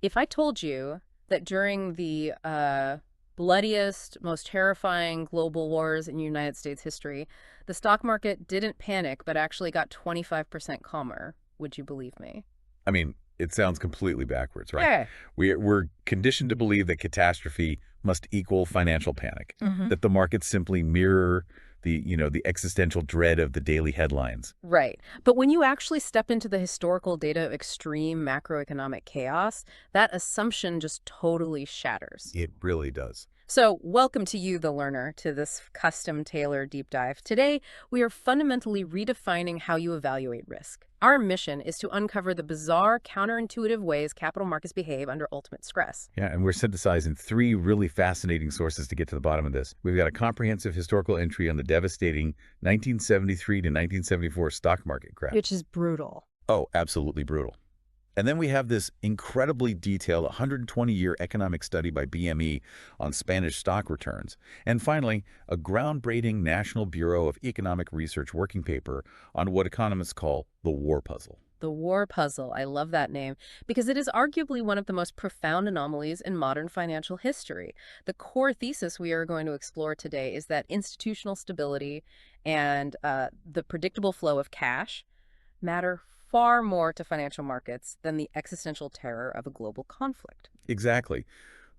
If I told you that during the bloodiest, most terrifying global wars in United States history, the stock market didn't panic but actually got 25% calmer, would you believe me? I mean, it sounds completely backwards, right? Yeah. We're conditioned to believe that catastrophe must equal financial panic, that the markets simply mirror the existential dread of the daily headlines. Right. But when you actually step into the historical data of extreme macroeconomic chaos, that assumption just totally shatters. It really does. So, welcome to you, the learner, to this custom tailored deep dive. Today, we are fundamentally redefining how you evaluate risk. Our mission is to uncover the bizarre, counterintuitive ways capital markets behave under ultimate stress. Yeah, and we're synthesizing three really fascinating sources to get to the bottom of this. We've got a comprehensive historical entry on the devastating 1973 to 1974 stock market crash. Which is brutal. Oh, absolutely brutal. And then we have this incredibly detailed 120-year economic study by BME on Spanish stock returns. And finally, a groundbreaking National Bureau of Economic Research working paper on what economists call the war puzzle. The war puzzle, I love that name, because it is arguably one of the most profound anomalies in modern financial history. The core thesis we are going to explore today is that institutional stability and the predictable flow of cash matter far more to financial markets than the existential terror of a global conflict. Exactly.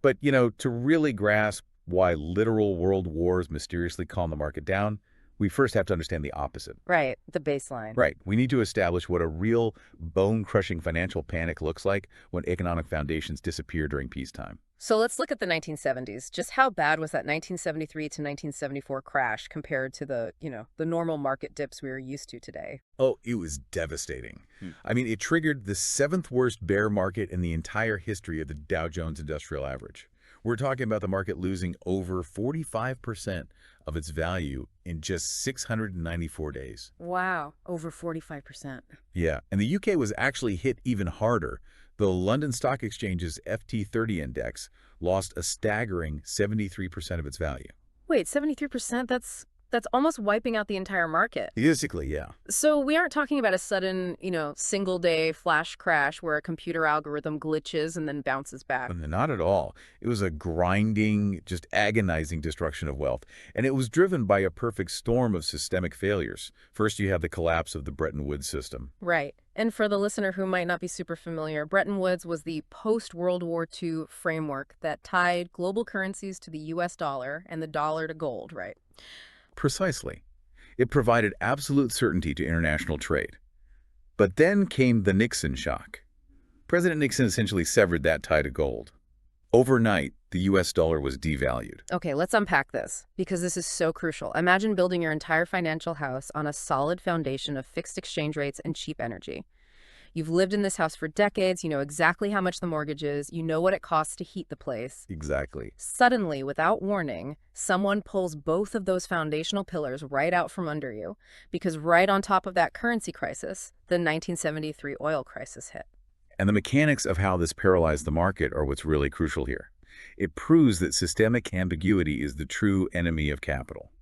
But, to really grasp why literal world wars mysteriously calm the market down, we first have to understand the opposite. Right, the baseline. Right. We need to establish what a real bone-crushing financial panic looks like when economic foundations disappear during peacetime. So let's look at the 1970s. Just how bad was that 1973 to 1974 crash compared to the normal market dips we are used to today? Oh, it was devastating. I mean, it triggered the seventh worst bear market in the entire history of the Dow Jones Industrial Average. We're talking about the market losing over 45% of its value in just 694 days. Wow, over 45%. Yeah, and the UK was actually hit even harder. The London Stock Exchange's FT30 index lost a staggering 73% of its value. Wait, 73%? That's almost wiping out the entire market. Basically, yeah. So we aren't talking about a sudden, single day flash crash where a computer algorithm glitches and then bounces back. Not at all. It was a grinding, just agonizing destruction of wealth. And it was driven by a perfect storm of systemic failures. First, you have the collapse of the Bretton Woods system. Right. And for the listener who might not be super familiar, Bretton Woods was the post-World War II framework that tied global currencies to the US dollar and the dollar to gold, right? Precisely. It provided absolute certainty to international trade. But then came the Nixon shock. President Nixon essentially severed that tie to gold. Overnight, the US dollar was devalued. Okay, let's unpack this, because this is so crucial. Imagine building your entire financial house on a solid foundation of fixed exchange rates and cheap energy. You've lived in this house for decades, you know exactly how much the mortgage is, you know what it costs to heat the place. Exactly. Suddenly, without warning, someone pulls both of those foundational pillars right out from under you, because right on top of that currency crisis, the 1973 oil crisis hit. And the mechanics of how this paralyzed the market are what's really crucial here. It proves that systemic ambiguity is the true enemy of capital.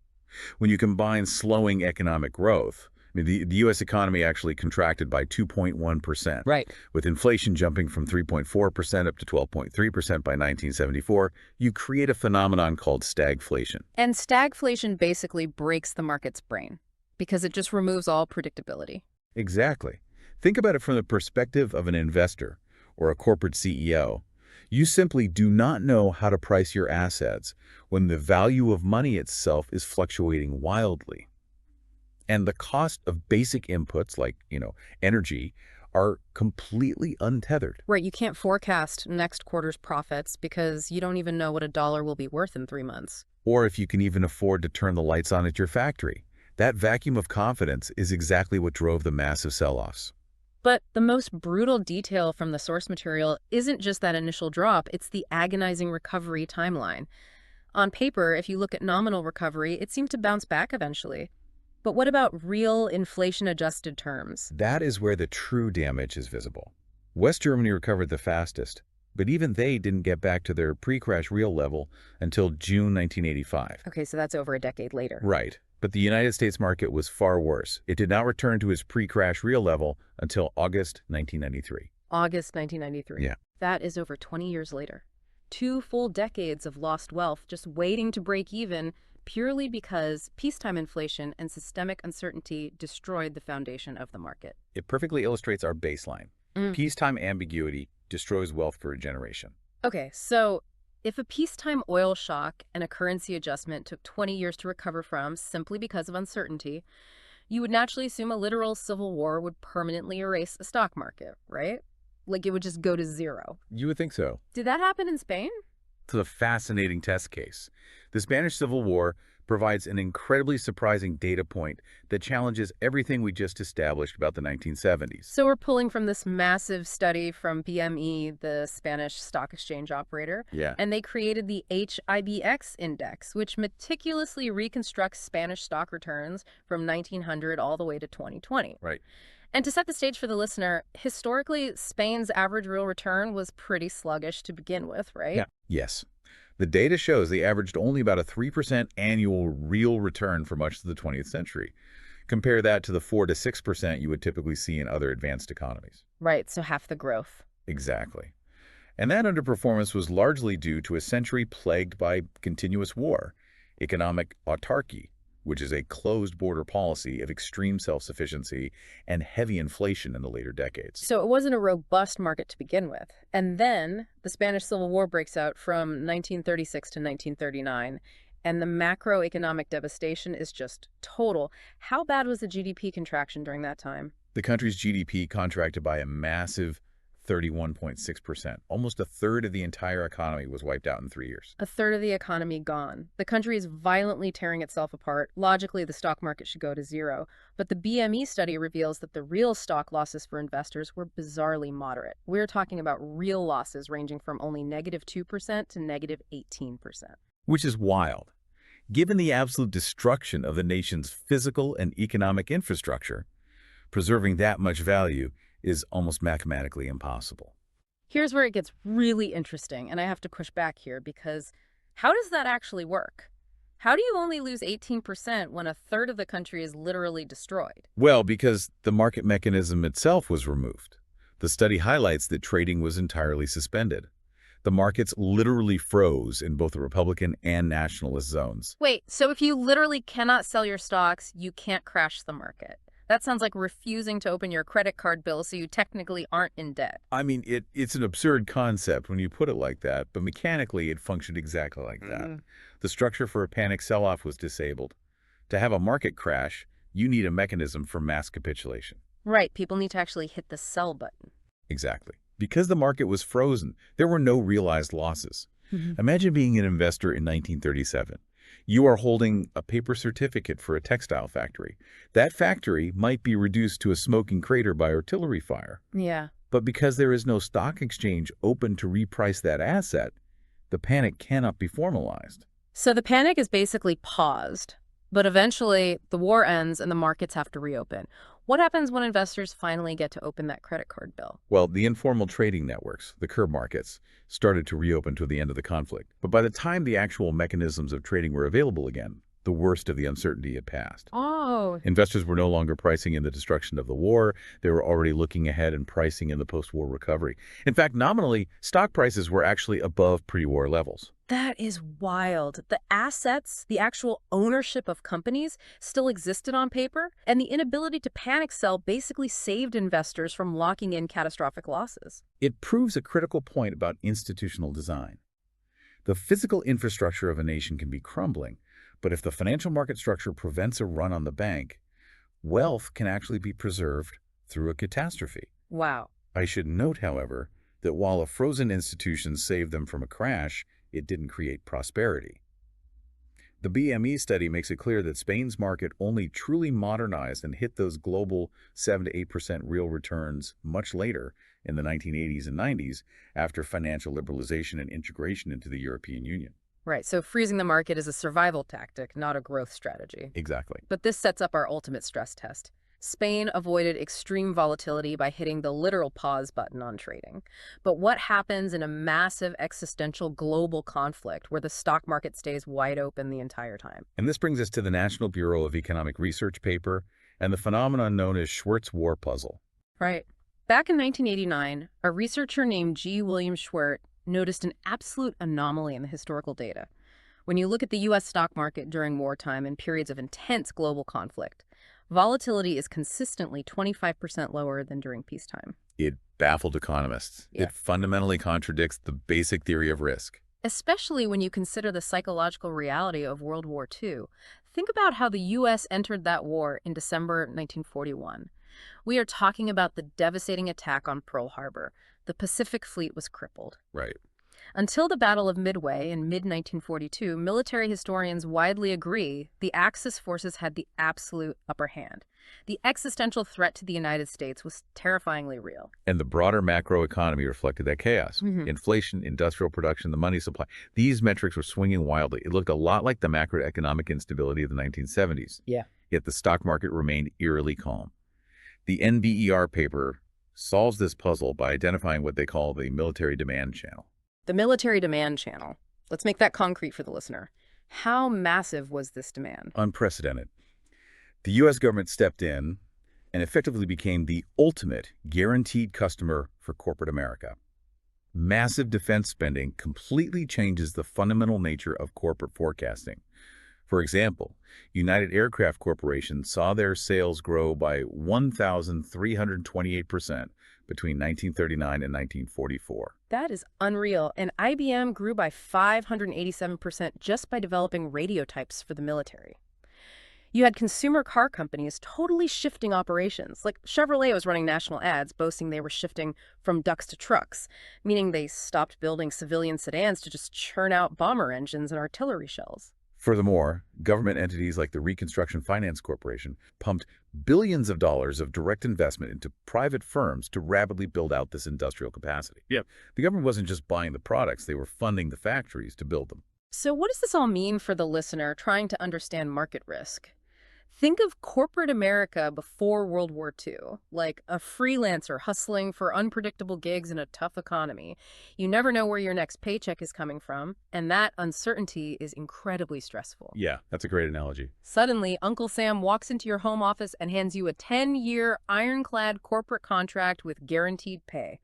When you combine slowing economic growth, the U.S. economy actually contracted by 2.1%. Right. With inflation jumping from 3.4% up to 12.3% by 1974, you create a phenomenon called stagflation. And stagflation basically breaks the market's brain, because it just removes all predictability. Exactly. Think about it from the perspective of an investor or a corporate CEO. You simply do not know how to price your assets when the value of money itself is fluctuating wildly. And the cost of basic inputs like, energy are completely untethered. Right, you can't forecast next quarter's profits because you don't even know what a dollar will be worth in 3 months. Or if you can even afford to turn the lights on at your factory. That vacuum of confidence is exactly what drove the massive sell-offs. But the most brutal detail from the source material isn't just that initial drop, it's the agonizing recovery timeline. On paper, if you look at nominal recovery, it seemed to bounce back eventually. But what about real inflation-adjusted terms? That is where the true damage is visible. West Germany recovered the fastest, but even they didn't get back to their pre-crash real level until June 1985. Okay, so that's over a decade later. Right. But the United States market was far worse. It did not return to its pre-crash real level until August 1993. August 1993. Yeah. That is over 20 years later. 2 full decades of lost wealth just waiting to break even purely because peacetime inflation and systemic uncertainty destroyed the foundation of the market. It perfectly illustrates our baseline. Mm. Peacetime ambiguity destroys wealth for a generation. Okay, so if a peacetime oil shock and a currency adjustment took 20 years to recover from simply because of uncertainty, you would naturally assume a literal civil war would permanently erase the stock market, right? Like it would just go to zero. You would think so. Did that happen in Spain? It's a fascinating test case. The Spanish Civil War provides an incredibly surprising data point that challenges everything we just established about the 1970s. So we're pulling from this massive study from BME, the Spanish stock exchange operator, Yeah. and they created the HIBX index, which meticulously reconstructs Spanish stock returns from 1900 all the way to 2020. Right. And to set the stage for the listener, historically, Spain's average real return was pretty sluggish to begin with, right? Yeah. Yes. The data shows they averaged only about a 3% annual real return for much of the 20th century. Compare that to the 4 to 6% you would typically see in other advanced economies. Right, so half the growth. Exactly. And that underperformance was largely due to a century plagued by continuous war, economic autarky, which is a closed border policy of extreme self-sufficiency, and heavy inflation in the later decades. So it wasn't a robust market to begin with. And then the Spanish Civil War breaks out from 1936 to 1939, and the macroeconomic devastation is just total. How bad was the GDP contraction during that time? The country's GDP contracted by a massive 31.6%. Almost a third of the entire economy was wiped out in 3 years. A third of the economy gone. The country is violently tearing itself apart. Logically, the stock market should go to zero. But the BME study reveals that the real stock losses for investors were bizarrely moderate. We're talking about real losses ranging from only -2% to -18%. Which is wild. Given the absolute destruction of the nation's physical and economic infrastructure, preserving that much value is almost mathematically impossible. Here's where it gets really interesting, and I have to push back here because how does that actually work? How do you only lose 18% when a third of the country is literally destroyed? Well, because the market mechanism itself was removed. The study highlights that trading was entirely suspended. The markets literally froze in both the Republican and nationalist zones. Wait, so if you literally cannot sell your stocks, you can't crash the market. That sounds like refusing to open your credit card bill so you technically aren't in debt. I mean, it's an absurd concept when you put it like that, but mechanically it functioned exactly like that. The structure for a panic sell-off was disabled. To have a market crash, you need a mechanism for mass capitulation. Right, people need to actually hit the sell button. Exactly. Because the market was frozen, there were no realized losses. Imagine being an investor in 1937. You are holding a paper certificate for a textile factory. That factory might be reduced to a smoking crater by artillery fire. Yeah. But because there is no stock exchange open to reprice that asset, the panic cannot be formalized. So the panic is basically paused, but eventually the war ends and the markets have to reopen. What happens when investors finally get to open that credit card bill? Well, the informal trading networks, the curb markets, started to reopen to the end of the conflict. But by the time the actual mechanisms of trading were available again, the worst of the uncertainty had passed. Oh, Investors were no longer pricing in the destruction of the war. They were already looking ahead and pricing in the post-war recovery. In fact, nominally, stock prices were actually above pre-war levels. that is wild. The assets, the actual ownership of companies still existed on paper, and the inability to panic sell basically saved investors from locking in catastrophic losses. It proves a critical point about institutional design. The physical infrastructure of a nation can be crumbling, but if the financial market structure prevents a run on the bank, wealth can actually be preserved through a catastrophe. Wow. I should note, however, that while a frozen institution saved them from a crash, it didn't create prosperity. The BME study makes it clear that Spain's market only truly modernized and hit those global 7 to 8% real returns much later in the 1980s and 90s after financial liberalization and integration into the European Union. Right, so freezing the market is a survival tactic, not a growth strategy. Exactly. But this sets up our ultimate stress test. Spain avoided extreme volatility by hitting the literal pause button on trading. But what happens in a massive existential global conflict where the stock market stays wide open the entire time? And this brings us to the National Bureau of Economic Research paper and the phenomenon known as Schwartz war puzzle. Right. Back in 1989, a researcher named G. William Schwert noticed an absolute anomaly in the historical data. When you look at the U.S. stock market during wartime and periods of intense global conflict, volatility is consistently 25% lower than during peacetime. It baffled economists. Yeah. It fundamentally contradicts the basic theory of risk. Especially when you consider the psychological reality of World War II. Think about how the U.S. entered that war in December 1941. We are talking about the devastating attack on Pearl Harbor. The Pacific Fleet was crippled. Right. Until the Battle of Midway in mid-1942, military historians widely agree the Axis forces had the absolute upper hand. The existential threat to the United States was terrifyingly real. And the broader macroeconomy reflected that chaos. Inflation, industrial production, the money supply. These metrics were swinging wildly. It looked a lot like the macroeconomic instability of the 1970s. Yeah. Yet the stock market remained eerily calm. The NBER paper solves this puzzle by identifying what they call the military demand channel. The military demand channel. Let's make that concrete for the listener. How massive was this demand? Unprecedented. The U.S. government stepped in and effectively became the ultimate guaranteed customer for corporate America. Massive defense spending completely changes the fundamental nature of corporate forecasting. For example, United Aircraft Corporation saw their sales grow by 1,328% between 1939 and 1944. That is unreal. And IBM grew by 587% just by developing radio types for the military. You had consumer car companies totally shifting operations. Like Chevrolet was running national ads boasting they were shifting from ducks to trucks, meaning they stopped building civilian sedans to just churn out bomber engines and artillery shells. Furthermore, government entities like the Reconstruction Finance Corporation pumped billions of dollars of direct investment into private firms to rapidly build out this industrial capacity. Yep. The government wasn't just buying the products, they were funding the factories to build them. So what does this all mean for the listener trying to understand market risk? Think of corporate America before World War II, like a freelancer hustling for unpredictable gigs in a tough economy. You never know where your next paycheck is coming from, and that uncertainty is incredibly stressful. Yeah, that's a great analogy. Suddenly, Uncle Sam walks into your home office and hands you a 10-year ironclad corporate contract with guaranteed pay.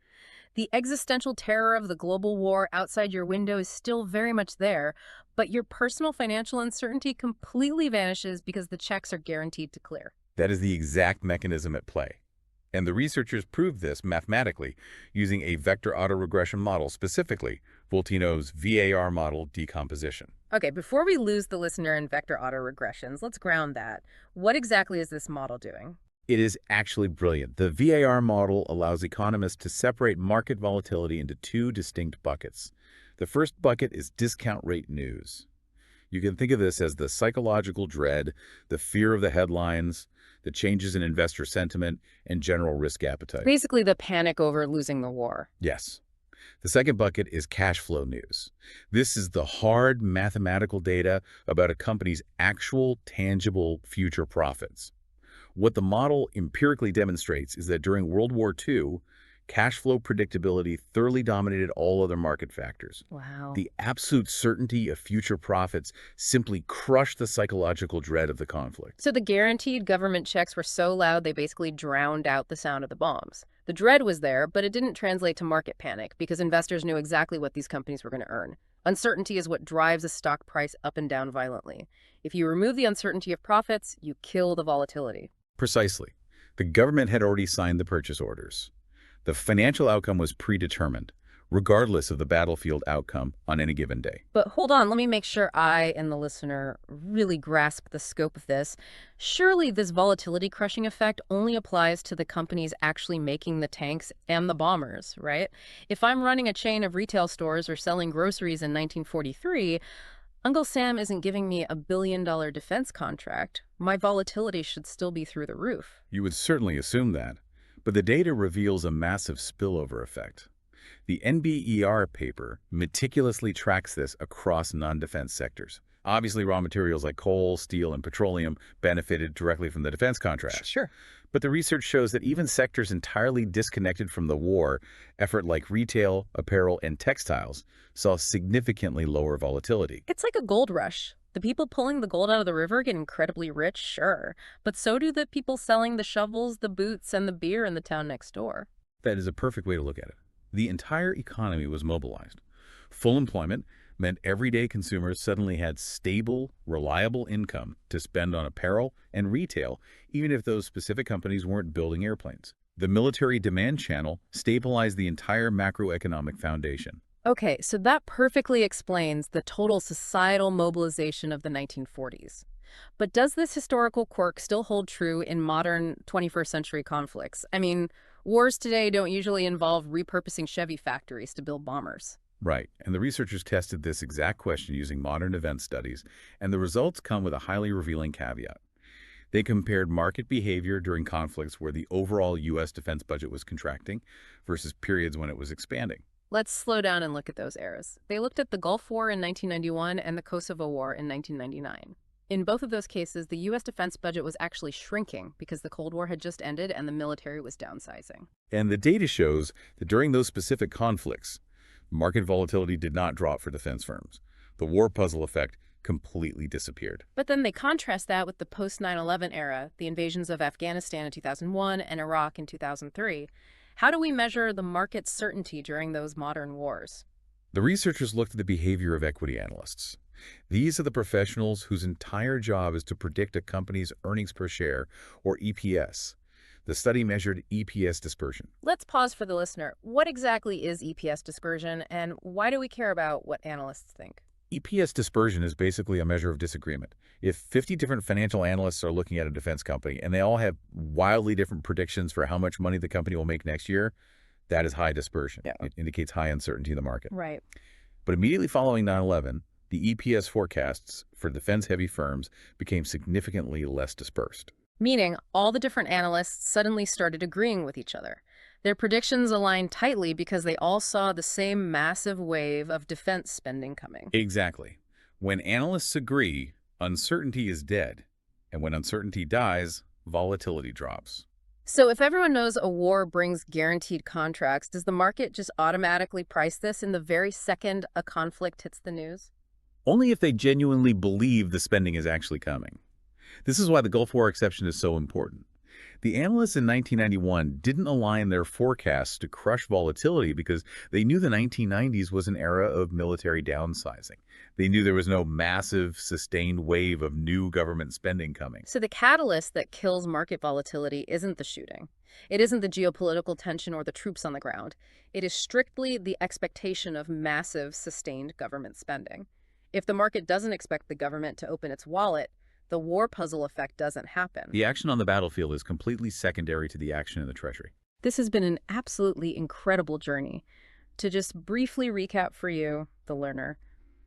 The existential terror of the global war outside your window is still very much there, but your personal financial uncertainty completely vanishes because the checks are guaranteed to clear. That is the exact mechanism at play. And the researchers proved this mathematically using a vector autoregression model, specifically Voltino's VAR model decomposition. Okay, before we lose the listener in vector autoregressions, let's ground that. What exactly is this model doing? It is actually brilliant. The VAR model allows economists to separate market volatility into two distinct buckets. The first bucket is discount rate news. You can think of this as the psychological dread, the fear of the headlines, the changes in investor sentiment, and general risk appetite. Basically the panic over losing the war. Yes. The second bucket is cash flow news. This is the hard mathematical data about a company's actual, tangible future profits. What the model empirically demonstrates is that during World War II, cash flow predictability thoroughly dominated all other market factors. Wow. The absolute certainty of future profits simply crushed the psychological dread of the conflict. So the guaranteed government checks were so loud they basically drowned out the sound of the bombs. The dread was there, but it didn't translate to market panic because investors knew exactly what these companies were going to earn. Uncertainty is what drives a stock price up and down violently. If you remove the uncertainty of profits, you kill the volatility. Precisely. The government had already signed the purchase orders. The financial outcome was predetermined, regardless of the battlefield outcome on any given day. But hold on, let me make sure I and the listener really grasp the scope of this. Surely this volatility crushing effect only applies to the companies actually making the tanks and the bombers, right? If I'm running a chain of retail stores or selling groceries in 1943, Uncle Sam isn't giving me a billion-dollar defense contract. My volatility should still be through the roof. You would certainly assume that, but the data reveals a massive spillover effect. The NBER paper meticulously tracks this across non-defense sectors. Obviously, raw materials like coal, steel, and petroleum benefited directly from the defense contracts. Sure. But the research shows that even sectors entirely disconnected from the war effort like retail, apparel, and textiles saw significantly lower volatility. It's like a gold rush. The people pulling the gold out of the river get incredibly rich, sure. But so do the people selling the shovels, the boots, and the beer in the town next door. That is a perfect way to look at it. The entire economy was mobilized. Full employment meant everyday consumers suddenly had stable, reliable income to spend on apparel and retail, even if those specific companies weren't building airplanes. The military demand channel stabilized the entire macroeconomic foundation. Okay, so that perfectly explains the total societal mobilization of the 1940s. But does this historical quirk still hold true in modern 21st century conflicts? I mean, wars today don't usually involve repurposing Chevy factories to build bombers. Right, and the researchers tested this exact question using modern event studies, and the results come with a highly revealing caveat. They compared market behavior during conflicts where the overall U.S. defense budget was contracting versus periods when it was expanding. Let's slow down and look at those eras. They looked at the Gulf War in 1991 and the Kosovo War in 1999. In both of those cases, the U.S. defense budget was actually shrinking because the Cold War had just ended and the military was downsizing. And the data shows that during those specific conflicts, market volatility did not drop for defense firms. The war puzzle effect completely disappeared. But then they contrast that with the post-9/11 era, the invasions of Afghanistan in 2001 and Iraq in 2003. How do we measure the market's certainty during those modern wars? The researchers looked at the behavior of equity analysts. These are the professionals whose entire job is to predict a company's earnings per share, or EPS. The study measured EPS dispersion. Let's pause for the listener. What exactly is EPS dispersion, and why do we care about what analysts think? EPS dispersion is basically a measure of disagreement. If 50 different financial analysts are looking at a defense company and they all have wildly different predictions for how much money the company will make next year, that is high dispersion. Yeah. It indicates high uncertainty in the market. Right. But immediately following 9/11, the EPS forecasts for defense-heavy firms became significantly less dispersed. Meaning, all the different analysts suddenly started agreeing with each other. Their predictions aligned tightly because they all saw the same massive wave of defense spending coming. Exactly. When analysts agree, uncertainty is dead. And when uncertainty dies, volatility drops. So if everyone knows a war brings guaranteed contracts, does the market just automatically price this in the very second a conflict hits the news? Only if they genuinely believe the spending is actually coming. This is why the Gulf War exception is so important. The analysts in 1991 didn't align their forecasts to crush volatility because they knew the 1990s was an era of military downsizing. They knew there was no massive, sustained wave of new government spending coming. So the catalyst that kills market volatility isn't the shooting. It isn't the geopolitical tension or the troops on the ground. It is strictly the expectation of massive, sustained government spending. If the market doesn't expect the government to open its wallet, the war puzzle effect doesn't happen. The action on the battlefield is completely secondary to the action in the Treasury. This has been an absolutely incredible journey. To just briefly recap for you, the learner,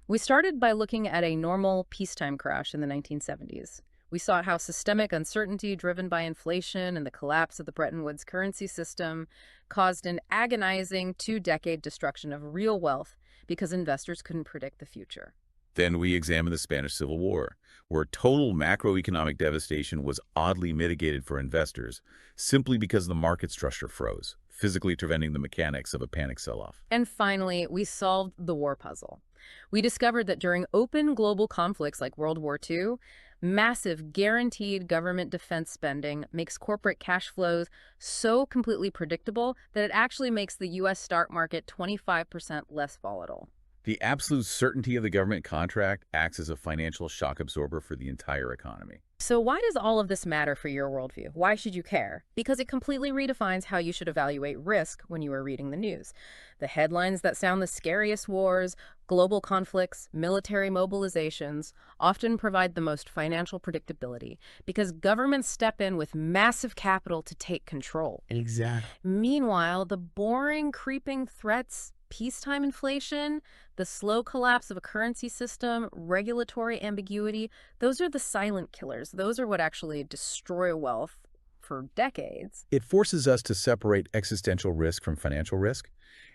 we started by looking at a normal peacetime crash in the 1970s. We saw how systemic uncertainty driven by inflation and the collapse of the Bretton Woods currency system caused an agonizing two-decade destruction of real wealth because investors couldn't predict the future. Then we examined the Spanish Civil War, where total macroeconomic devastation was oddly mitigated for investors simply because the market structure froze, physically preventing the mechanics of a panic sell-off. And finally, we solved the war puzzle. We discovered that during open global conflicts like World War II, massive guaranteed government defense spending makes corporate cash flows so completely predictable that it actually makes the U.S. stock market 25% less volatile. The absolute certainty of the government contract acts as a financial shock absorber for the entire economy. So why does all of this matter for your worldview? Why should you care? Because it completely redefines how you should evaluate risk when you are reading the news. The headlines that sound the scariest wars, global conflicts, military mobilizations, often provide the most financial predictability because governments step in with massive capital to take control. Exactly. Meanwhile, the boring, creeping threats, peacetime inflation, the slow collapse of a currency system, regulatory ambiguity, those are the silent killers. Those are what actually destroy wealth for decades. It forces us to separate existential risk from financial risk.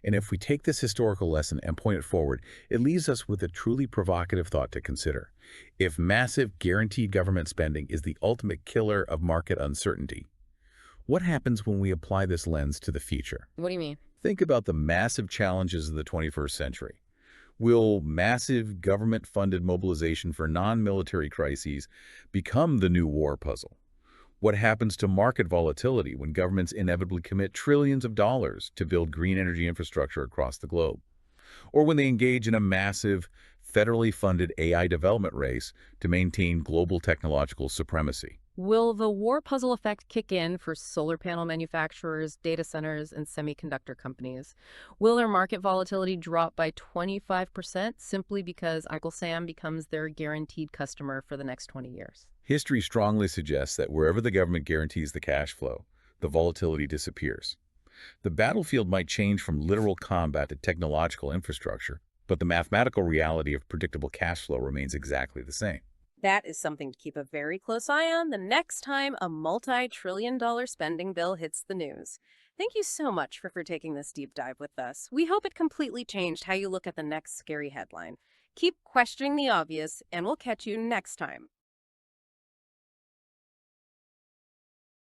And if we take this historical lesson and point it forward, it leaves us with a truly provocative thought to consider. If massive guaranteed government spending is the ultimate killer of market uncertainty, what happens when we apply this lens to the future? What do you mean? Think about the massive challenges of the 21st century. Will massive government-funded mobilization for non-military crises become the new war puzzle? What happens to market volatility when governments inevitably commit trillions of dollars to build green energy infrastructure across the globe? Or when they engage in a massive, federally funded AI development race to maintain global technological supremacy? Will the war puzzle effect kick in for solar panel manufacturers, data centers, and semiconductor companies? Will their market volatility drop by 25% simply because Uncle Sam becomes their guaranteed customer for the next 20 years? History strongly suggests that wherever the government guarantees the cash flow, the volatility disappears. The battlefield might change from literal combat to technological infrastructure, but the mathematical reality of predictable cash flow remains exactly the same. That is something to keep a very close eye on the next time a multi-trillion-dollar spending bill hits the news. Thank you so much for taking this deep dive with us. We hope it completely changed how you look at the next scary headline. Keep questioning the obvious, and we'll catch you next time.